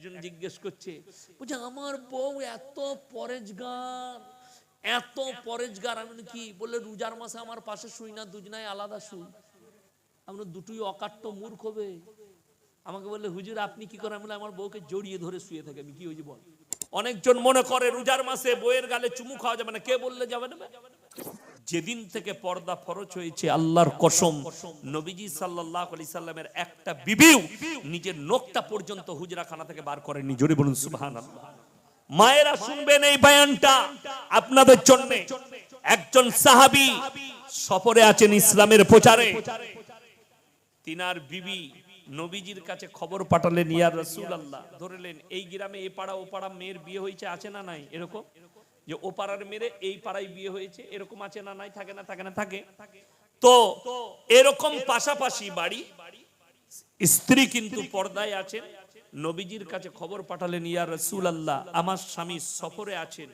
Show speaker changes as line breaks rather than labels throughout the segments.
একজন জিজ্ঞেস করছে, বলছে আমার বউ এত পরেজগার, এত পরেজগার। আমি বলি, কি বললে? রোজার মাসে আমার পাশে শুই না, দুজনায় আলাদা শুই। আমরা দুটোই অকাট্য মূর্খ হবে। আমাকে বললে, হুজুর আপনি কি করেন? বলে, আমার বউকে জড়িয়ে ধরে শুয়ে থাকে। আমি কি হয়েছে বল? অনেকজন মনে করে রোজার মাসে বউয়ের গালে চুমু খাওয়া যাবে না। কে বললে যাবে না? যেদিন থেকে পর্দা ফরজ হয়েছে, আল্লাহর কসম, নবীজি সাল্লাল্লাহু আলাইহি সাল্লামের একটা বিবিও নিজের নখটা পর্যন্ত হুজরাখানা থেকে বার করেনি। জোরে বলুন সুবহানাল্লাহ। মায়েরা শুনবেন এই বয়ানটা আপনাদের জন্য। একজন সাহাবী সফরে আছেন ইসলামের প্রচারে। তিনার বিবি নবীজির কাছে খবর পাঠালেন, ইয়া রাসূলুল্লাহ, ধরলেন এই গ্রামে এ পাড়া ও পাড়া মেয়ের বিয়ে হয়েছে, আছে না নাই? এরকম যে ও পাড়ার মেয়ে এই পাড়ায় বিয়ে হয়েছে, এরকম আছে না নাই? থাকে না? থাকে না? থাকে। তো এরকম পাশাপাশি বাড়ি, স্ত্রী কিন্তু পর্দায় আছেন। নবীজির কাছে খবর পাঠালেন, ইয়া রাসূলুল্লাহ, আমার স্বামী সফরে আছেন,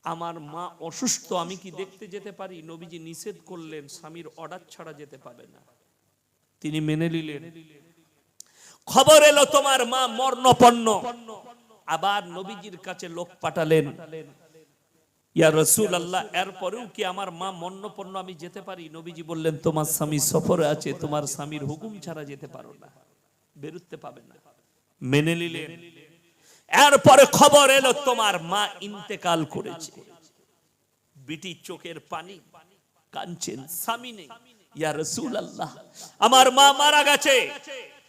আমার মা অসুস্থ, আমি কি দেখতে যেতে পারি? নবীজি নিষেধ করলেন, স্বামীর অর্ডার ছাড়া যেতে পাবে না। তিনি মেনে নিলেন। খবর এলো তোমার মা মরণপন্ন। আবার নবীজির কাছে লোক পাঠালেন, ইয়া রাসূলুল্লাহ, এরপরেও কি আমার মা মরণপন্ন, আমি যেতে পারি? নবীজি বললেন, তোমার স্বামী সফরে আছে, তোমার স্বামীর হুকুম ছাড়া যেতে পারো না, বেরুতে পাবে না। মেনে নিলেন। এরপরে খবর এলো তোমার মা ইন্তেকাল করেছে। বিটি চোখের পানি, কাঁদছেন, স্বামী নেই। ইয়া রাসূলুল্লাহ, আমার মা মারা গেছে।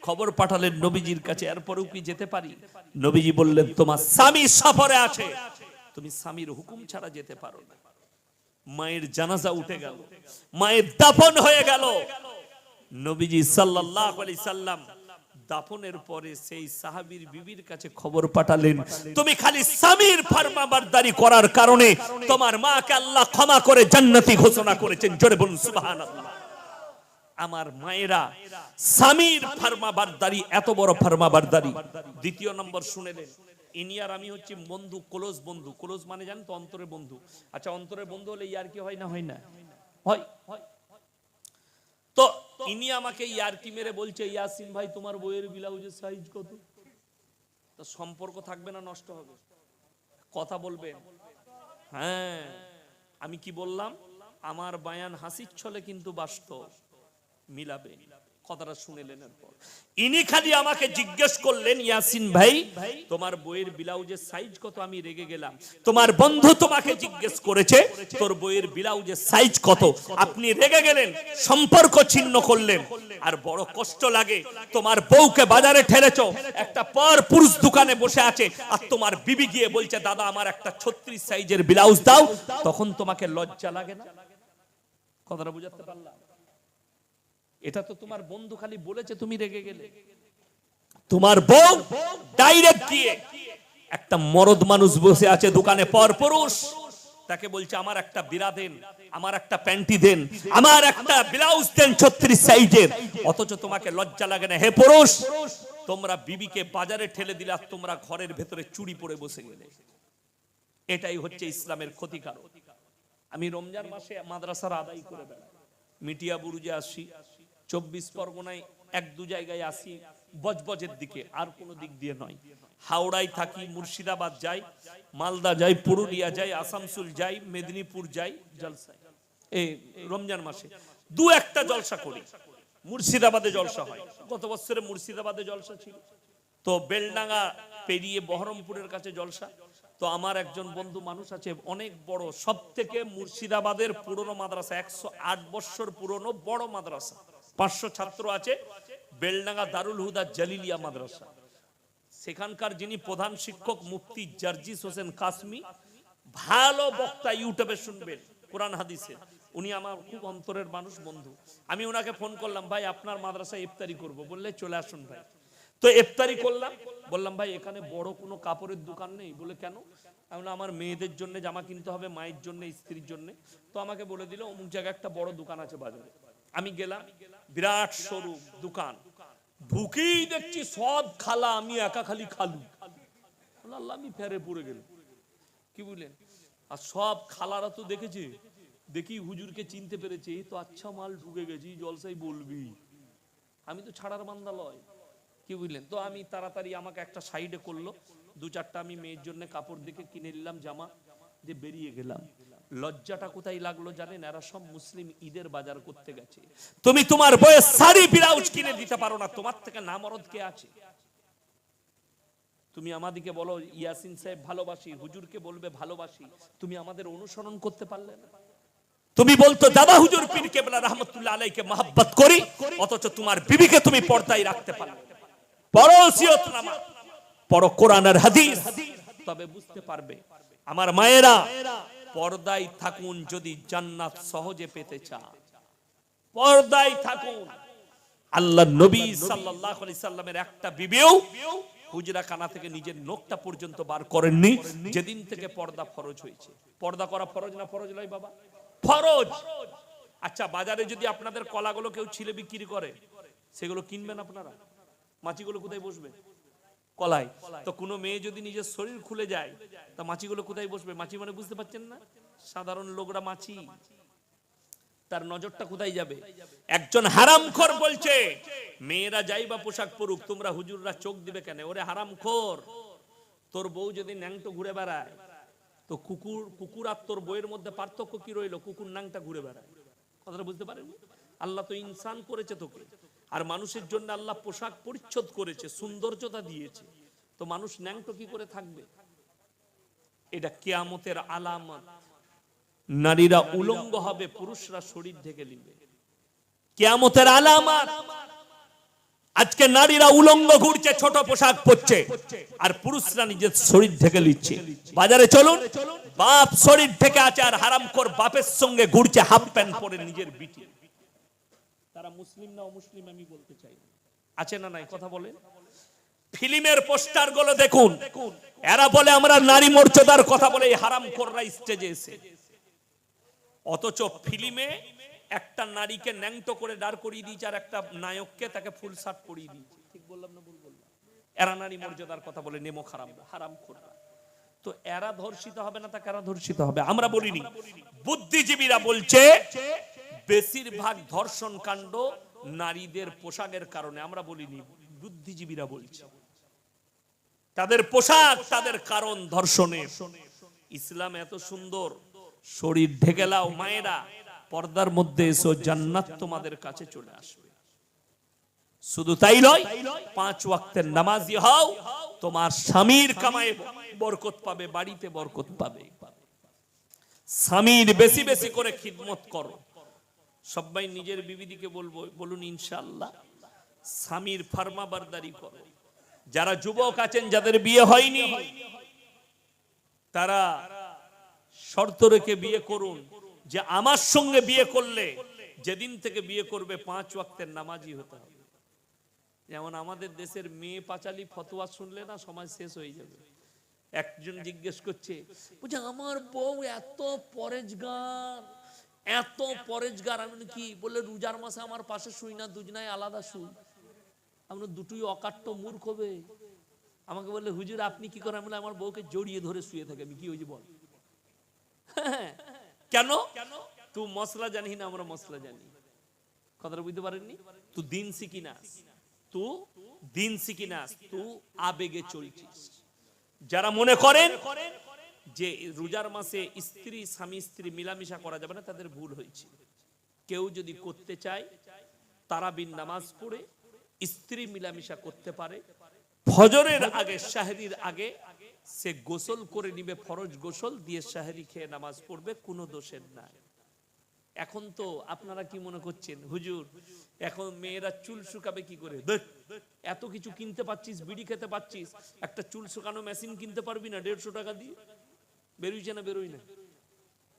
খবর পাঠালেন নবীজির কাছে, এরপরেও কি যেতে পারি? নবীজি বললেন, তোমার স্বামী সফরে আছে, তুমি স্বামীর হুকুম ছাড়া যেতে পারো না। মায়ের জানাজা উঠে গেল, মায়ের দাফন হয়ে গেল। নবীজি সাল্লাল্লাহু আলাইহি সাল্লাম দাফনের পরে সেই সাহাবীর বিবির কাছে খবর পাঠালেন, তুমি খালি স্বামীর ফরমাবরদারি করার কারণে তোমার মাকে আল্লাহ ক্ষমা করে জান্নাতি ঘোষণা করেছেন। জোরে বলুন সুবহানাল্লাহ। আমার মায়েরা স্বামীর ফরমাবরদারি, এত বড় ফরমাবরদারি। দ্বিতীয় নম্বর শুনেলেন, ইনি আর আমি হচ্ছে বন্ধু, ক্লোজ বন্ধু। ক্লোজ মানে জানেন তো, অন্তরের বন্ধু। আচ্ছা, অন্তরের বন্ধু হলে ইয়ার কি হয় না? হয় না? হয়। তো ইনি আমাকে ইয়ারকি মেরে বলছে, ইয়াসিন ভাই তোমার বইয়ের ব্লাউজের সাইজ কত? তো সম্পর্ক থাকবে না, নষ্ট হবে? কথা বলবেন। হ্যাঁ, আমি কি বললাম? আমার বায়ান হাসির ছলে কিন্তু বাস্তব, মিলাবে। কথাটা শুনেলেন। এরপর ইনি খালি আমাকে জিজ্ঞেস করলেন, ইয়াসিন ভাই তোমার বইয়ের ব্লাউজের সাইজ কত? আমি রেগে গেলাম। তোমার বন্ধু তোমাকে জিজ্ঞেস করেছে তোর বইয়ের ব্লাউজের সাইজ কত, আপনি রেগে গেলেন, সম্পর্ক ছিন্ন করলেন। আর বড় কষ্ট লাগে, তোমার বউকে বাজারে ঠেলেছো, একটা পর পুরুষ দোকানে বসে আছে, আর তোমার বিবি গিয়ে বলছে, দাদা আমার একটা 36 সাইজের ব্লাউজ দাও। তখন তোমাকে লজ্জা লাগে না? কথাটা বুঝাতে পারলাম? এটা তো তোমার বন্ধু খালি বলেছে, তুমি রেগে গেলে। তোমার বউ ডাইরেক্ট গিয়ে, একটা মরদ মানুষ বসে আছে দোকানে, পর পুরুষ, তাকে বলছে আমার একটা বিরা দেন, আমার একটা প্যান্টি দেন, আমার একটা ব্লাউজ দেন 36 সাইজের। অথচ তোমাকে লজ্জা লাগে না? হে পুরুষ, তোমরা বিবিকে বাজারে ঠেলে দিলে, আর তোমরা ঘরের ভেতরে চুরি পরে বসে গেলে। এটাই হচ্ছে ইসলামের ক্ষতিকারক। আমি রমজান মাসে মাদ্রাসার আদায় করে বেড়াই, মিটিয়া বুরুজে আসি, 24 পরগনায় এক দু জায়গায় আসি, বজবজের দিকে, আর কোনো দিক দিয়ে নয়। হাওড়ায় থাকি, মুর্শিদাবাদ যাই, মালদা যাই, পুরুলিয়া যাই, আসানসোল যাই, মেদিনীপুর যাই জলসায়। এই রমজান মাসে দু একটা জলসা করি। মুর্শিদাবাদে জলসা হয়, গত বছরে মুর্শিদাবাদে জলসা ছিল। তো বেলডাঙ্গা পেরিয়ে বহরমপুরের কাছে জলসা। তো আমার একজন বন্ধু মানুষ আছে, অনেক বড়, সব থেকে মুর্শিদাবাদের পুরনো মাদ্রাসা, 108 বছর পুরনো বড় মাদ্রাসা, 500 ছাত্র আছে, বেলডাঙ্গা দারুল হুদা জালিলিয়া মাদ্রাসা। সেখানকার যিনি প্রধান শিক্ষক মুফতি জার্জিস হোসেন কাসমি, ভালো বক্তা, ইউটিউবে শুনবেন, কোরআন হাদিসের। উনি আমার খুব অন্তরের মানুষ, বন্ধু। আমি ওনাকে ফোন করলাম, ভাই আপনার মাদ্রাসায় ইফতারি করব, বললে চলে আসুন ভাই। তো ইফতারি করলাম, বললাম ভাই এখানে বড় কোনো কাপড়ের দোকান নেই? বলে কেন? আমার মেয়েদের জন্য জামা কিনতে হবে, মায়ের জন্য, স্ত্রীর জন্য। তো আমাকে বলে দিল অমুক জায়গায় একটা বড় দোকান আছে বাজারে। আমি গেলাম, বিরাট সরু দোকান, ঢুকেই দেখছি সব খালা, আমি একা খালি খালু। আল্লাহ, আমি ফেরে পড়ে গেলাম। কি বুঝলেন? আর সব খালারা তো দেখেছে, দেখি হুজুরকে চিনতে পেরেছে, এই তো আচ্ছা মাল ঢুকে গেছি, জলসাই বলবি। আমি তো ছাড়ার বান্দা লয়, কি বুঝলেন? তো আমি তাড়াতাড়ি আমাকে একটা সাইডে করলো, দু চারটা আমি মেয়ের জন্য কাপড় দেখে কিনে নিলাম, জামা দিয়ে বেরিয়ে গেলাম। লজ্জাটা কোথায় লাগলো জানেন? এরা সব মুসলিম ঈদের বাজার করতে গেছে, তুমি তোমার বইয়ের শাড়ি ব্লাউজ কিনে দিতে পারো না, তোমার থেকে নামরদ কে আছে? তুমি আমাদেরকে বলো ইয়াসিন সাহেব ভালোবাসি, হুজুরকে বলবে ভালোবাসি, তুমি আমাদের অনুসরণ করতে পারলে না। তুমি বলতো দাদা হুজুর পীর কেবলা রহমতুল্লাহ আলাইকে মহব্বত করি, অথচ তোমার বিবিকে তুমি পর্দায় রাখতে পারলে না। পড়ো সিয়তনামা, পড়ো কোরআন আর হাদিস, তবে বুঝতে পারবে। আমার মায়েরা, পর্দায় থাকুন যদি জান্নাত সহজে পেতে চান, পর্দায় থাকুন। আল্লাহ নবী সাল্লাল্লাহু আলাইহি সাল্লামের একটা বিবিও হুজরা খানা থেকে নিজের নখটা পর্যন্ত বার করেননি যেদিন থেকে পর্দা ফরজ হয়েছে। পর্দা করা ফরজ না ফরজ নয় বাবা? ফরজ। আচ্ছা, বাজারে যদি আপনাদের কলাগুলো কেউ ছিলে বিক্রি করে, সেগুলো কিনবেন আপনারা? মাছিগুলো কোথায় বসবে? কলাই। তো কোনো মেয়ে যদি নিজের শরীর খুলে যায়, তা মাছিগুলো কোথায় বসবে? মাছি মানে বুঝতে পারছেন না? সাধারণ লোকরা মাছি, তার নজরটা কোথায় যাবে? একজন হারামখোর বলছে মেয়েরা যাইবা পোশাক পরুক, তোমরা হুজুররা চোখ দিবে কেন? ওরে হারামখোর, তোর বউ যদি ন্যাংটো ঘুরে বেড়ায়, তো কুকুর আর তোর বউয়ের মধ্যে পার্থক্য কি রইলো? কুকুর ন্যাংটা ঘুরে বেড়ায়, কথাটা বুঝতে পারেন? আল্লাহ তো ইনসান করেছে তোকে, আর মানুষের জন্য আল্লাহ পোশাক পরিচ্ছদ করেছে, সৌন্দর্যতা দিয়েছে, তো মানুষ ন্যাংটো কি করে থাকবে? এটা কিয়ামতের আলামত। নারীরা উলঙ্গ হবে, পুরুষরা শরীর ঢেকে নিবে, কিয়ামতের আলামত। আজকে নারীরা উলঙ্গ ঘুরছে, ছোট পোশাক পরছে, আর পুরুষরা নিজের শরীর ঢেকে নিচ্ছে। বাজারে চলুন, বাপ শরীর ঢেকে আছে আর হারামখোর বাপের সঙ্গে ঘুরছে হাফ প্যান্ট পরে নিজের বিটি। তারা মুসলিম না অমুসলিম আমি বলতে চাই, আছে না নাই? কথা বলেন। ফিল্মের পোস্টার গুলো দেখুন, এরা বলে আমরা নারী মর্যাদার কথা বলে, এই হারামখোররা স্টেজে এসে, অথচ ফিল্মে একটা নারীকে ন্যাংটো করে দাঁড় করিয়ে দিয়েছে, আর একটা নায়ককে তাকে ফুল শার্ট পরিয়ে দিয়েছে। ঠিক বললাম না ভুল বললাম? এরা নারী মর্যাদার কথা বলে, নেমো হারামখোররা। তো এরা ধর্ষিত হবে না, তা কারা ধর্ষিত হবে? আমরা বলিনি, বুদ্ধিজীবীরা বলছে বেশিরভাগ ধর্ষণ কাণ্ড নারীদের পোশাকের কারণে। আমরা বলিনি, বুদ্ধিজীবীরা বলছে তাদের পোশাক তাদের কারণ ধর্ষণের। ইসলাম এত সুন্দর, শরীর ঢেকে লাও মায়েরা, পর্দার মধ্যে এসো, জান্নাত তোমাদের কাছে চলে আসবে। শুধু তাই নয়, 5 ওয়াক্তের নামাজি হও, তোমার স্বামীর কামায়ে বরকত পাবে, বাড়িতে বরকত পাবে। স্বামীর বেশি বেশি করে খিদমত করো। সবাই নিজের বিবিদিকে বলুন ইনশাআল্লাহ, স্বামীর ফরমাবরদারি করো। যারা যুবক আছেন, যাদের বিয়ে হয়নি, তারা শর্ত রেখে বিয়ে করুন যে আমার সঙ্গে বিয়ে করলে যেদিন থেকে বিয়ে করবে 5 ওয়াক্তের নামাজি হতে হবে। যেমন আমাদের দেশের মেয়ে পাঁচালী ফতোয়া শুনলে না সমাজ শেষ হয়ে যাবে। একজন জিজ্ঞেস করছে, বুঝে আমার বউ এত পরেজগার, এত পরেজগার। আমি কি বলে, রোজার মাসে আমার পাশে শুই না, দুজনায় আলাদা শুই। আমরা দুটোই অকাট্য মূর্খ হবে। আমাকে বললে হুজুর আপনি কি করেন? বলে আমার বউকে জড়িয়ে ধরে শুয়ে থাকে। আমি কি হয়েছে বল? কেন? তুই মশলা জানি না, আমরা মশলা জানি। কথাটা বুঝতে পারেননি? তুই দিন শিখি না, তুই দিন শিখি না, তুই আবেগে চলছিস। যারা মনে করেন যে রোজার মাসে স্ত্রী স্বামী স্ত্রী মিলামিশা করা যাবে না, তাদের ভুল হয়েছে। কেউ যদি করতে চায় তারাবির নামাজ পড়ে স্ত্রী মিলামিশা করতে পারে। ফজরের আগে, শাহরির আগে সে গোসল করে নিবে, ফরজ গোসল দিয়ে শাহরি খেয়ে নামাজ পড়বে, কোনো দোষের নাই। এখন তো আপনারা কি মনে করছেন, হুজুর এখন মেয়েরা চুল শুকাবে কি করে? এত কিছু কিনতে পাচ্ছিস, বিড়ি খেতে পাচ্ছিস, একটা চুল শুকানো মেশিন কিনতে পারবি না 150 টাকা দিয়ে? বেরোইছে না বেরোই না?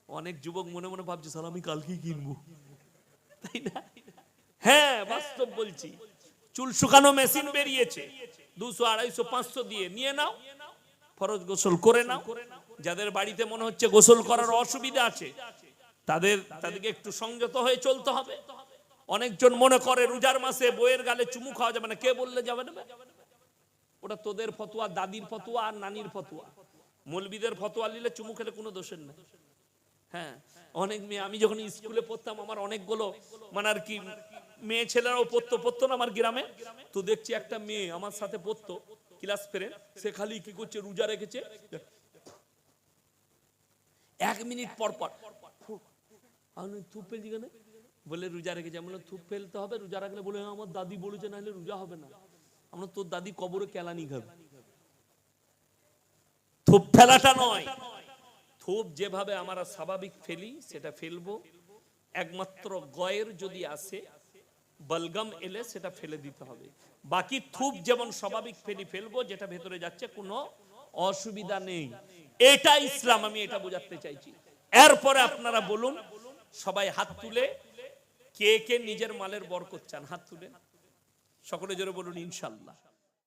অনেক যুবক মনে মনে ভাবছে সালা আমি কালকেই কিনবো, তাই না? হ্যাঁ, বাস্তব বলছি, চুল শুকানো মেশিন বেরিয়েছে, 200, 250, 500 দিয়ে নিয়ে নাও, ফরজ গোসল করে নাও। যাদের বাড়িতে মনে হচ্ছে গোসল করার অসুবিধা আছে, তাদেরকে একটু সংযত হয়ে চলতে হবে। অনেকজন মনে করে রোজার মাসে বইয়ের গালে চুমু খাওয়া যাবে না। কে বললে যাবে না? ওটা তোদের ফতোয়া, দাদির ফতোয়া আর নানির ফতোয়া। মৌলবীদের ফতোয়া নিলে চুমু খেলে কোনো দোষের নেই। হ্যাঁ, অনেক মেয়ে, আমি যখন স্কুলে পড়তাম আমার অনেকগুলো মানে আর কি মেয়ে ছেলেরাও পড়তো না আমার গ্রামে, তো দেখছি একটা মেয়ে আমার সাথে পড়তো ক্লাস ফ্রেন্ড, সে খালি কি করছে, রোজা রেখেছে, 1 মিনিট পর পর আমি থুপ ফেলছি কেন, বলে রোজা রেখেছে। আমি বললাম থুপ ফেলতে হবে রোজা রাখলে? বলে আমার দাদি বলেছে না হলে রোজা হবে না। আমরা তোর দাদি কবরে কেলানি খাবে। থুপ ফেলাটা নয়, থুপ যেভাবে আমরা স্বাভাবিক ফেলি সেটা ফেলবো, একমাত্র গয়ের যদি আসে, বলগম এলে সেটা ফেলে দিতে হবে। বাকি থুপ যেমন স্বাভাবিক ফেলবো, যেটা ভেতরে যাচ্ছে কোনো অসুবিধা নেই। এটা ইসলাম, আমি এটা বোঝাতে চাইছি। এরপরে আপনারা বলুন, সবাই হাত তুলে কে কে নিজের মালের বরকত চান, হাত তুলে সকলে জোরে বলুন ইনশাআল্লাহ।